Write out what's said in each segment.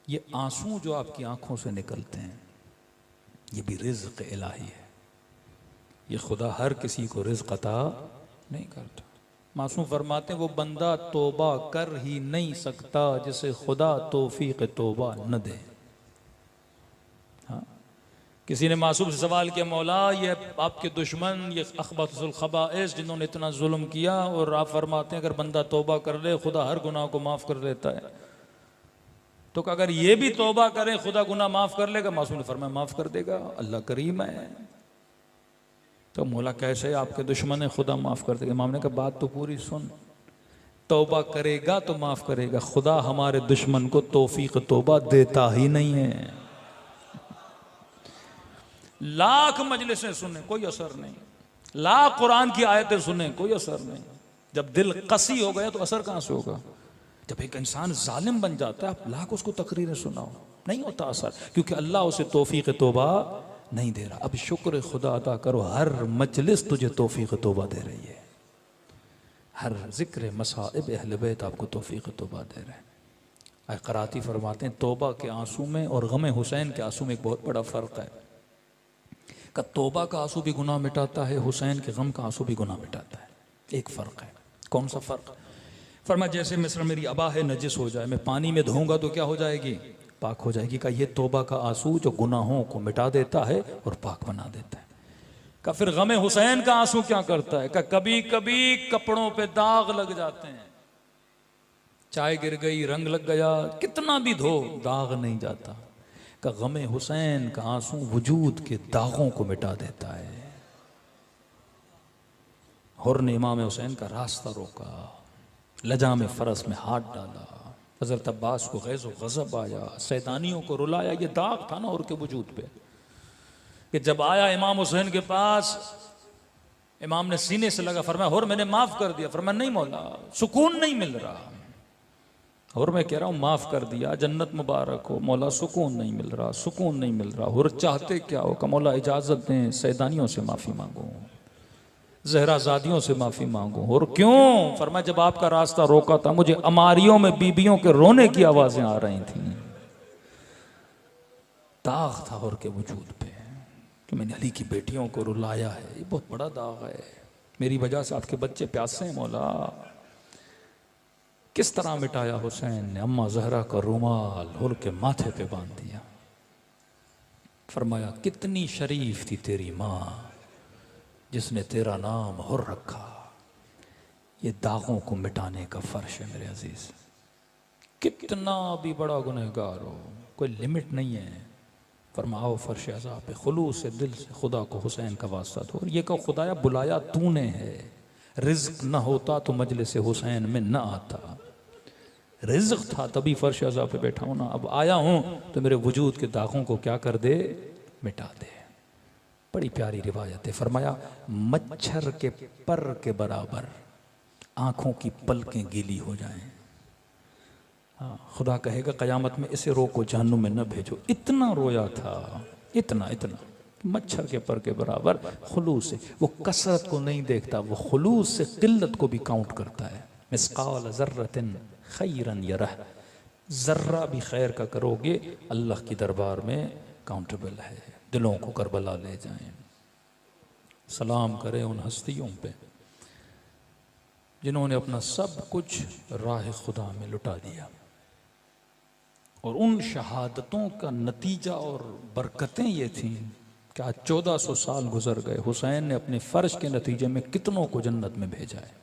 ये आंसू जो आपकी आंखों से निकलते हैं ये भी रिज़्क़ इलाही है। ये खुदा हर किसी को रिज़्क़ अता नहीं करता। मासूम फरमाते हैं वो बंदा तौबा कर ही नहीं सकता जिसे खुदा तौफीक तौबा न दे। हाँ, किसी ने मासूम से सवाल किया, मौला ये आपके दुश्मन ये अखबतुल खबाइस जिन्होंने इतना जुल्म किया, और आप फरमाते हैं अगर बंदा तौबा कर ले खुदा हर गुनाह को माफ़ कर देता है, तो अगर ये भी तौबा करें खुदा गुनाह माफ़ कर लेगा? मासूम ने फरमाया माफ़ कर देगा, अल्लाह करीम है। तो मौला कैसे आपके दुश्मन है खुदा माफ़ कर देगा? इमाम ने कहा बात तो पूरी सुन, तौबा करेगा तो माफ़ करेगा, खुदा हमारे दुश्मन को तौफीक तौबा देता ही नहीं है। लाख मजलिसें सुने कोई असर नहीं, लाख कुरान की आयतें सुने कोई असर नहीं। जब दिल कसी हो गया तो असर कहां से होगा? जब एक इंसान जालिम बन जाता है आप लाख उसको तकरीरें सुनाओ, नहीं होता असर, क्योंकि अल्लाह उसे तौफीक तौबा नहीं दे रहा। अब शुक्र खुदा अदा करो, हर मजलिस तुझे तौफीक तौबा दे रही है, हर जिक्र मसाइब अहले बैत आपको तौफीक तौबा दे रहे हैं। कराती फरमाते हैं तौबा के आंसू में और गम हुसैन के आंसू में एक बहुत बड़ा फ़र्क है। का तौबा का आंसू भी गुनाह मिटाता है, हुसैन के गम का आंसू भी गुनाह मिटाता है। एक फ़र्क है। कौन सा फ़र्क? फरमा जैसे मिस्र मेरी अबा है नजिस हो जाए, मैं पानी में धोऊंगा तो क्या हो जाएगी? पाक हो जाएगी। का ये तौबा का आंसू जो गुनाहों को मिटा देता है और पाक बना देता है। का फिर गम हुसैन का आंसू क्या करता है? का कभी कभी कपड़ों पे दाग लग जाते हैं, चाय गिर गई रंग लग गया, कितना भी धो दाग नहीं जाता। का गम हुसैन का आंसू वजूद के दागों को मिटा देता है। हुर ने इमाम हुसैन का रास्ता रोका, लजाम फरस में हाथ डाला, हज़रत अब्बास को गैज़ गज़ब आया, शैतानियों को रुलाया। ये दाग था ना हुर के वजूद पे, कि जब आया इमाम हुसैन के पास, इमाम ने सीने से लगा, फरमाया हुर मैंने माफ़ कर दिया। फरमाया नहीं मौला, सुकून नहीं मिल रहा। और मैं कह रहा हूँ माफ़ कर दिया, जन्नत मुबारक हो। मौला सुकून नहीं मिल रहा, सुकून नहीं मिल रहा। और चाहते क्या हो? का मौला इजाज़त दें सैदानियों से माफ़ी मांगो, जहराजादियों से माफ़ी मांगो। और क्यों? फरमाया जब आपका रास्ता रोका था मुझे अमारियों में बीबियों के रोने की आवाज़ें आ रही थीं। दाग था और के वजूद पे कि मैंने अली की बेटियों को रुलाया है, ये बहुत बड़ा दाग है। मेरी वजह से आपके बच्चे प्यासे हैं मौला। किस तरह मिटाया हुसैन ने? अम्मा जहरा का रुमाल हुर के माथे पे बांध दिया। फरमाया कितनी शरीफ थी तेरी माँ जिसने तेरा नाम हुर रखा। ये दागों को मिटाने का फर्श है मेरे अजीज। कितना भी बड़ा गुनहगार हो कोई लिमिट नहीं है। फरमाओ फर्श अज़ा पे खुलूस से दिल से खुदा को हुसैन का वास्ता दो और ये कहो खुदाया बुलाया तूने है, रिज़्क़ न होता तो मजलिस हुसैन में न आता। रिज़्क़ था तभी फर्श अज़ा पे बैठा हूँ ना, अब आया हूँ तो मेरे वजूद के दागों को क्या कर दे? मिटा दे। बड़ी प्यारी रिवायत है। फरमाया मच्छर के पर के बराबर आँखों की पलकें गीली हो जाएं, हाँ खुदा कहेगा क़यामत में इसे रोको जहन्नुम में न भेजो। इतना रोया था, इतना इतना मच्छर के पर के बराबर खुलूस से। वो कसरत को नहीं देखता, वो खुलूस से किल्लत को भी काउंट करता है। मिस्काल ज़र्रतिन खैरन यरह, ज़र्रा भी खैर का करोगे अल्लाह की दरबार में काउंटेबल है। दिलों को करबला ले जाएं। सलाम करें उन हस्तियों पे जिन्होंने अपना सब कुछ राह खुदा में लुटा दिया, और उन शहादतों का नतीजा और बरकतें ये थीं कि आज 1400 साल गुजर गए, हुसैन ने अपने फ़र्श के नतीजे में कितनों को जन्नत में भेजा है।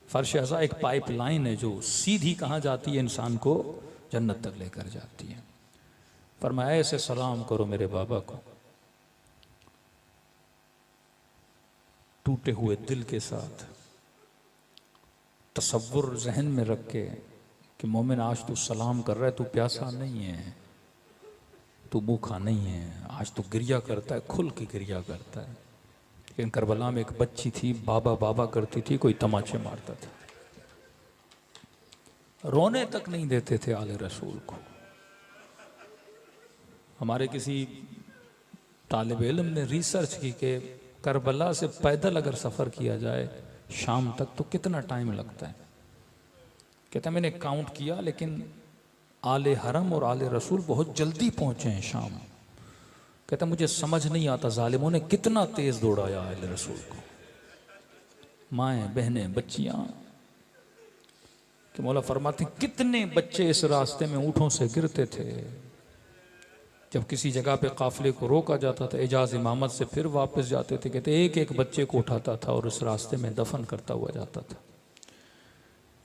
फ़र्श अज़ा एक पाइपलाइन है जो सीधी कहाँ जाती है? इंसान को जन्नत तक लेकर जाती है। फरमाया ऐसे सलाम करो मेरे बाबा को, टूटे हुए दिल के साथ, तसव्वुर जहन में रख के कि मोमिन आज तू सलाम कर रहा है, तू प्यासा नहीं है, तू भूखा नहीं है, आज तू गिरिया करता है, खुल के गिरिया करता है। लेकिन करबला में एक बच्ची थी, बाबा बाबा करती थी, कोई तमाचे मारता था, रोने तक नहीं देते थे आले रसूल को। हमारे किसी तालिब इल्म ने रिसर्च की कि करबला से पैदल अगर सफ़र किया जाए शाम तक तो कितना टाइम लगता है। कहता मैंने काउंट किया लेकिन आले हरम और आले रसूल बहुत जल्दी पहुंचे हैं शाम। कहता मुझे समझ नहीं आता जालिमों ने कितना तेज दौड़ाया आले रसूल को, माएँ बहनें बच्चियाँ। कि मौला फरमाते कितने बच्चे इस रास्ते में ऊँटों से गिरते थे। जब किसी जगह पे काफिले को रोका जाता था एजाज इमामत से, फिर वापस जाते थे, कहते एक एक बच्चे को उठाता था और उस रास्ते में दफन करता हुआ जाता था।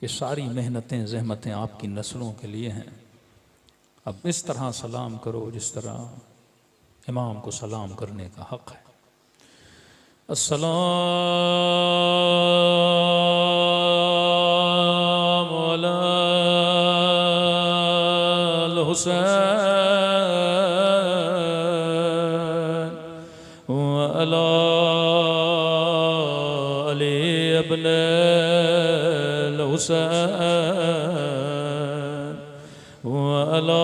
ये सारी मेहनतें जहमतें आपकी नस्लों के लिए हैं। अब इस तरह सलाम करो जिस तरह इमाम को सलाम करने का हक है। अस्सलाम अलल हुसैन व अला अली इब्नुल हुसैन व अला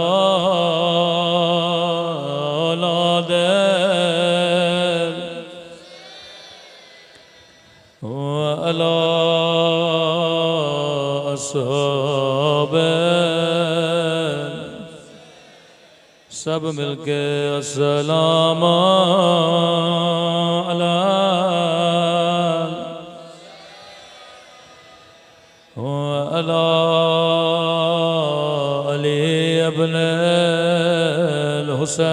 सब मिलके अस्सलाम अला अली इब्नुल हुसैन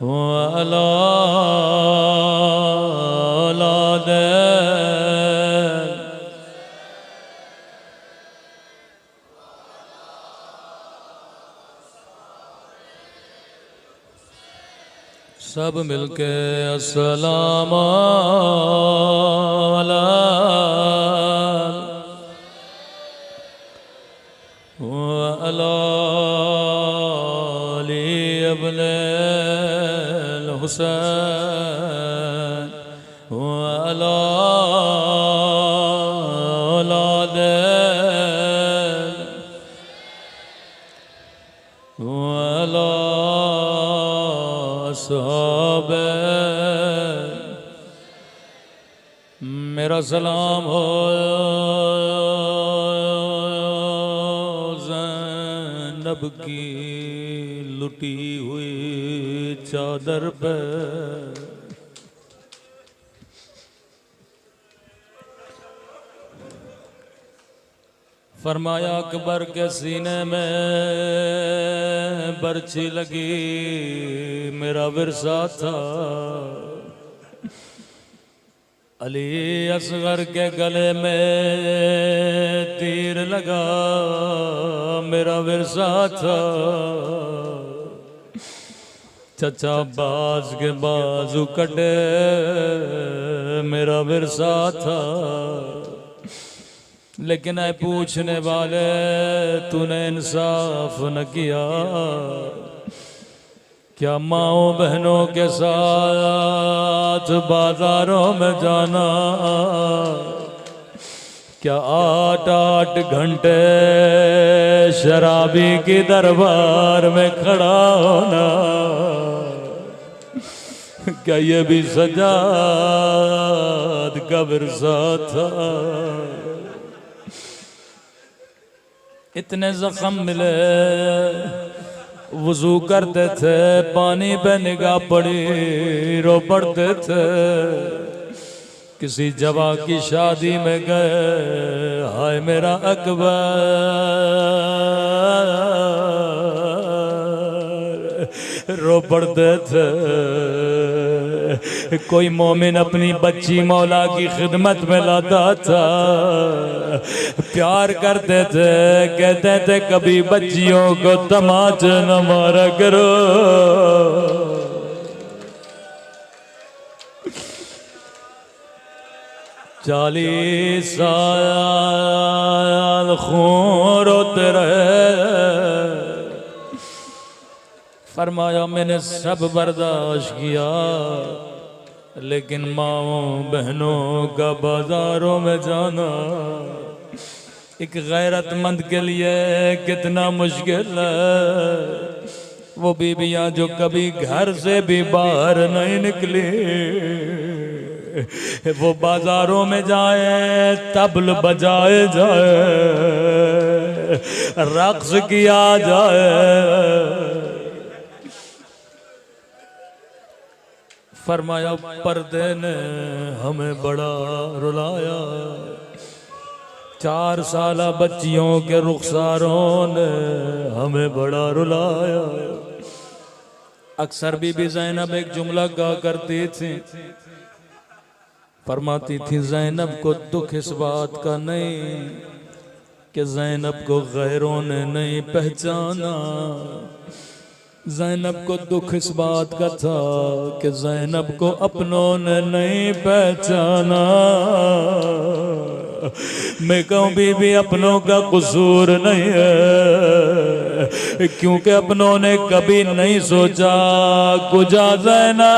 व अला सब मिलके अस्सलाम अला अली इब्नुल हुसैन व अला मेरा सलाम हो ज़ैनब की लुटी हुई चादर पे। फरमाया अकबर के सीने में बर्छी लगी, मेरा विरसा था। अली असगर के गले में तीर लगा, मेरा विरसा था। चचा अब्बास के बाजू कटे, मेरा विरसा था। लेकिन ऐ पूछने वाले तूने इंसाफ न किया, क्या माओ बहनों के साथ बाजारों में जाना, क्या 8-8 घंटे शराबी की दरबार में खड़ा होना, क्या ये भी सजाद का विरसा था। इतने जख्म मिले, वुजू करते थे, पानी पे निगाह पड़ी, रो पड़ते थे। किसी जवा की शादी में गए, हाय मेरा अकबर, रो पड़ते थे। कोई मोमिन अपनी बच्ची मौला की खिदमत में लाता था, प्यार करते थे, कहते थे कभी बच्चियों को तमाचे न मारा करो। चालीस साल खून रोते रहे। फरमाया मैंने सब बर्दाश्त किया, लेकिन माओ बहनों का बाजारों में जाना एक गैरतमंद के लिए कितना मुश्किल है। वो बीबियां जो कभी घर से भी बाहर नहीं निकली, वो बाजारों में जाए, तबल बजाए जाए, रक्स किया जाए। फरमाया पर्दे ने हमें बड़ा रुलाया, 4 साल बच्चियों के रुखसारों ने हमें बड़ा रुलाया। अक्सर बीबी ज़ैनब एक जुमला कहा करती थी, फरमाती थी ज़ैनब को दुख इस बात का नहीं कि ज़ैनब को गैरों ने नहीं पहचाना, ज़ैनब को दुख इस बात का था कि ज़ैनब को अपनों ने नहीं पहचाना। मैं कहूँ बीबी अपनों का कसूर नहीं है, क्योंकि अपनों ने कभी नहीं सोचा कुजा ज़ैनब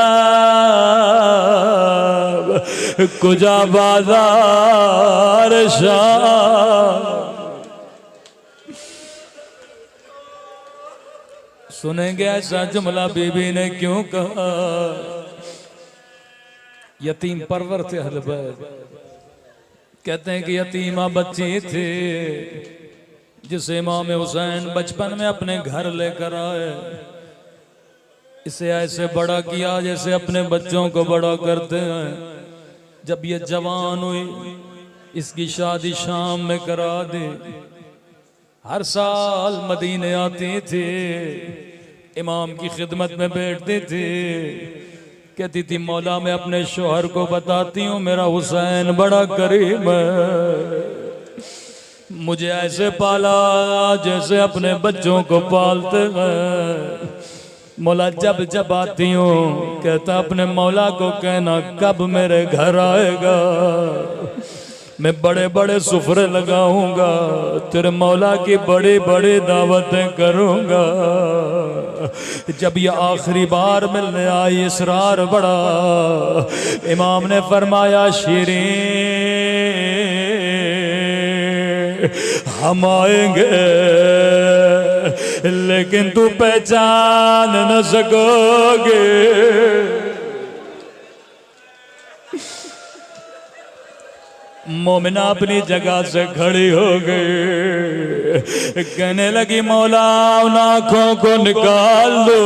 कुजा बाजार शाह। सुनेंगे ऐसा जुमला बीबी ने क्यों कहा, यतीम परवर थे अहल बैत। कहते हैं कि यतीमा बच्ची थी जिसे इमाम हुसैन बचपन में अपने घर लेकर आए। इसे ऐसे बड़ा किया जैसे अपने बच्चों को बड़ा करते हैं। जब ये जवान हुई इसकी शादी शाम में करा दी। हर साल मदीने आती थी, इमाम की खिदमत में बैठती थी, कहती थी मौला मैं अपने शोहर को बताती हूँ मेरा हुसैन बड़ा करीम है, मुझे ऐसे पाला जैसे अपने बच्चों को पालते हैं। मौला जब जब आती हूँ कहता अपने मौला को कहना कब मेरे घर आएगा, मैं बड़े बड़े सुफरे लगाऊंगा, तेरे मौला की बड़ी बड़ी दावतें करूंगा। जब ये आखिरी बार मिलने आई इसरार बड़ा, इमाम ने फरमाया शीरीं हम आएंगे लेकिन तू पहचान न सकोगे। मोमिना अपनी जगह से खड़ी हो गई, कहने लगी मौला उन आँखों को निकाल दो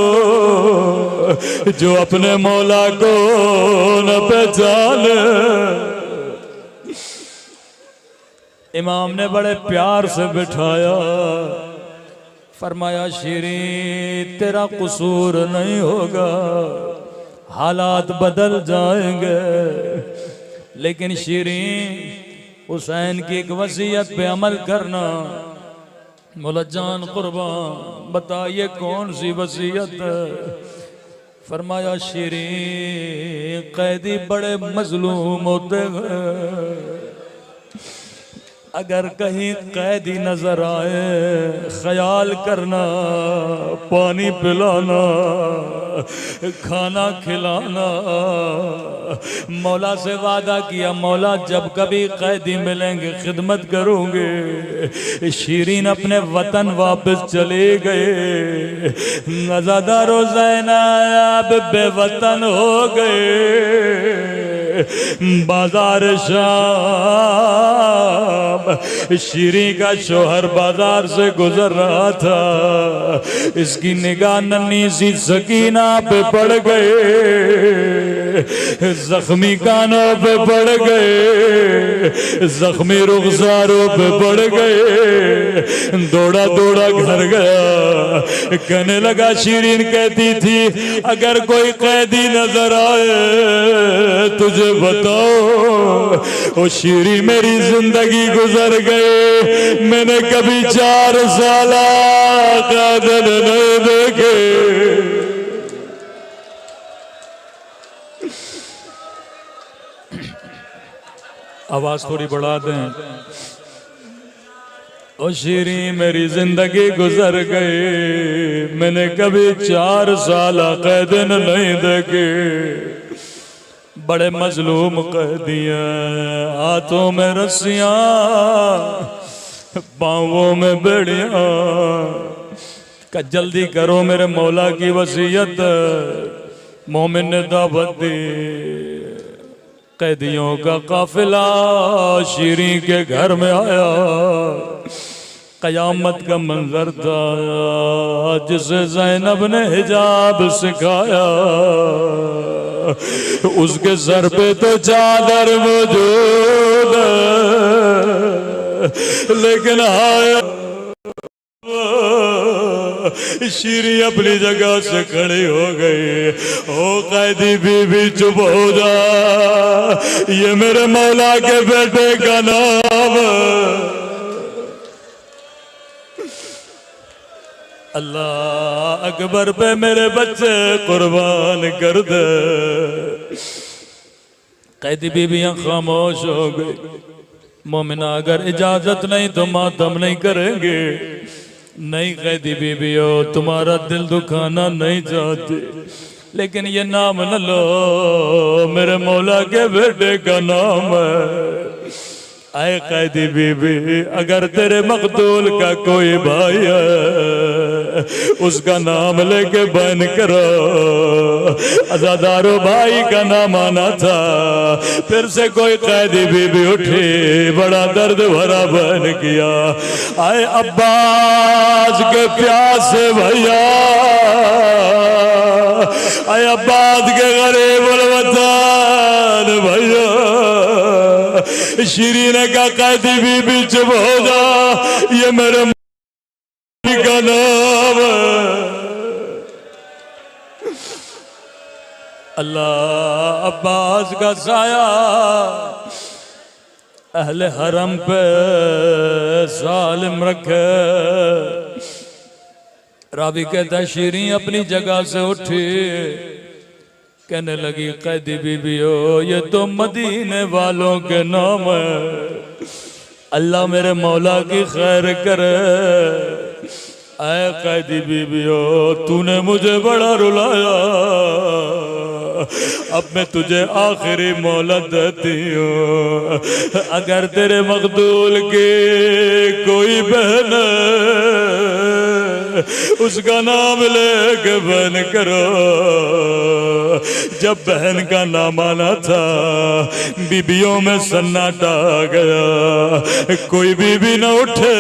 जो अपने मौला को न पहचाने। इमाम ने बड़े प्यार से बिठाया, फरमाया शीरीं तेरा कसूर नहीं होगा, हालात बदल जाएंगे, लेकिन शीरीं हुसैन की एक वसीयत पे अमल करना। मौला जान कुर्बान बताइए कौन सी वसीयत है। फरमाया शीरीं कैदी बड़े मजलूम होते हैं, अगर कहीं कैदी नजर आए ख्याल करना, पानी पिलाना, खाना खिलाना। मौला से वादा किया मौला जब कभी कैदी मिलेंगे खिदमत करूंगे। शीरीन अपने वतन वापस चले गए, नज़ादारो ज़ैनब बेवतन हो गए। बाजार शाम शीरीं का शोहर बाजार से गुजर रहा था, इसकी निगाह नन्ही सी सकीना पे पड़ गए, जख्मी कानों पे पड़ गए, जख्मी रुखसारों पे पड़ गए। दौड़ा दौड़ा घर गया, कहने लगा शीरीन कहती थी अगर कोई कैदी नजर आए तुझे बताओ। ओ शीरीं मेरी जिंदगी गुजर गए, मैंने कभी 4 साल कादर नहीं देखे। आवाज थोड़ी बढ़ा दें। ओ शीरीं मेरी जिंदगी गुजर गई, मैंने कभी 4 साल कैद नहीं देखे। बड़े मजलूम कैदी हैं, हाथों में रस्सियां, पाँवों में बेड़ियां। का जल्दी करो मेरे मौला की वसीयत। मोमिन ने दावत दी, कैदियों का काफिला शीरीं के घर में आया। कयामत का मंजर था जिसे ज़ैनब ने हिजाब सिखाया, उसके सर पे तो चादर मौजूद है, लेकिन आया शीरी अपनी जगह से खड़ी हो गई। ओ कैदी बीबी चुप हो जा, ये मेरे मौला के बेटे का नाम। अल्लाह अकबर पे मेरे बच्चे कुर्बान कर दे। कैदी बीबियां खामोश हो गई। मोमिना अगर इजाजत नहीं तो मातम नहीं करेंगे। नहीं कैदी बीबियों, तुम्हारा दिल दुखाना नहीं चाहते, लेकिन ये नाम न लो, मेरे मौला के बेटे का नाम है। आए कैदी बीबी, अगर तेरे मकतूल का कोई भाई है, उसका नाम लेके बयान करो। अज़ादारो भाई का नाम आना था। फिर से कोई कैदी बीबी उठी, बड़ा दर्द भरा बयान किया। आए अब्बास के प्यासे भैया, आए अब्बास के गरीबुल वतन भैया। शीरी ने कहा कैदी बीबी चुप हो जा, ये मेरे का नाम है। अल्लाह अब्बास का साया अहले हरम पे सालिम रखे। रावी कहता शीरी अपनी जगह से उठी, कहने लगी कैदी बीबियो, ये तो मदीने वालों के नाम है, अल्लाह मेरे मौला की खैर करे। ऐ कैदी बीबियो, तूने मुझे बड़ा रुलाया, अब मैं तुझे आखिरी मोहलत देती हूँ। अगर तेरे मकदूल की कोई बहन उसका नाम लेके बहन करो। जब बहन का नाम आना था, बीबियों में सन्नाटा आ गया, कोई बीबी न उठे।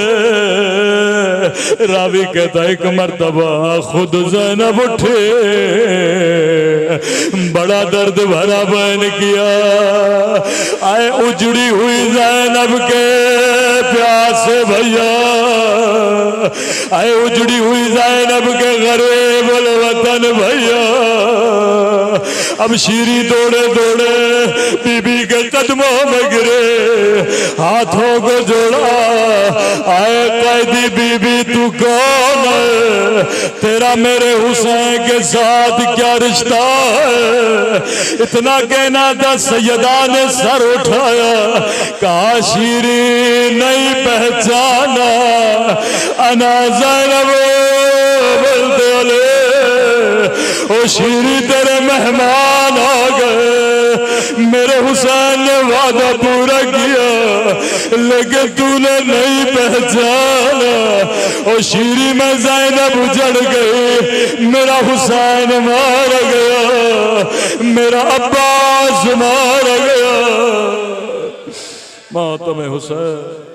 रावी कहता एक मर्तबा खुद ज़ैनब उठे, बड़ा दर्द भरा बयान किया। आए उजड़ी हुई ज़ैनब के प्यासे भैया, आए उजड़ी हुई ज़ैनब के गरीबुल वतन भैया। अब शीरी दौड़े दौड़े बीबी के कदमों में गिरे, हाथों को जोड़ा। आए कैदी बीबी तू कौन है, तेरा मेरे हुसैन के साथ क्या रिश्ता है। इतना कहना था, सैयदा ने सर उठाया, कहा शीरी नहीं पहचाना, अना ज़ैनब बोलते वाले। ओ शीरी तेरे मेहमान आ गए, मेरे हुसैन ने वादा पूरा किया, लेकिन तूने नहीं पहचाना। ओ शीरी में ज़ैनब उजड़ गई, मेरा हुसैन मार गया, मेरा अब्बास मार गया। मातम हुसैन।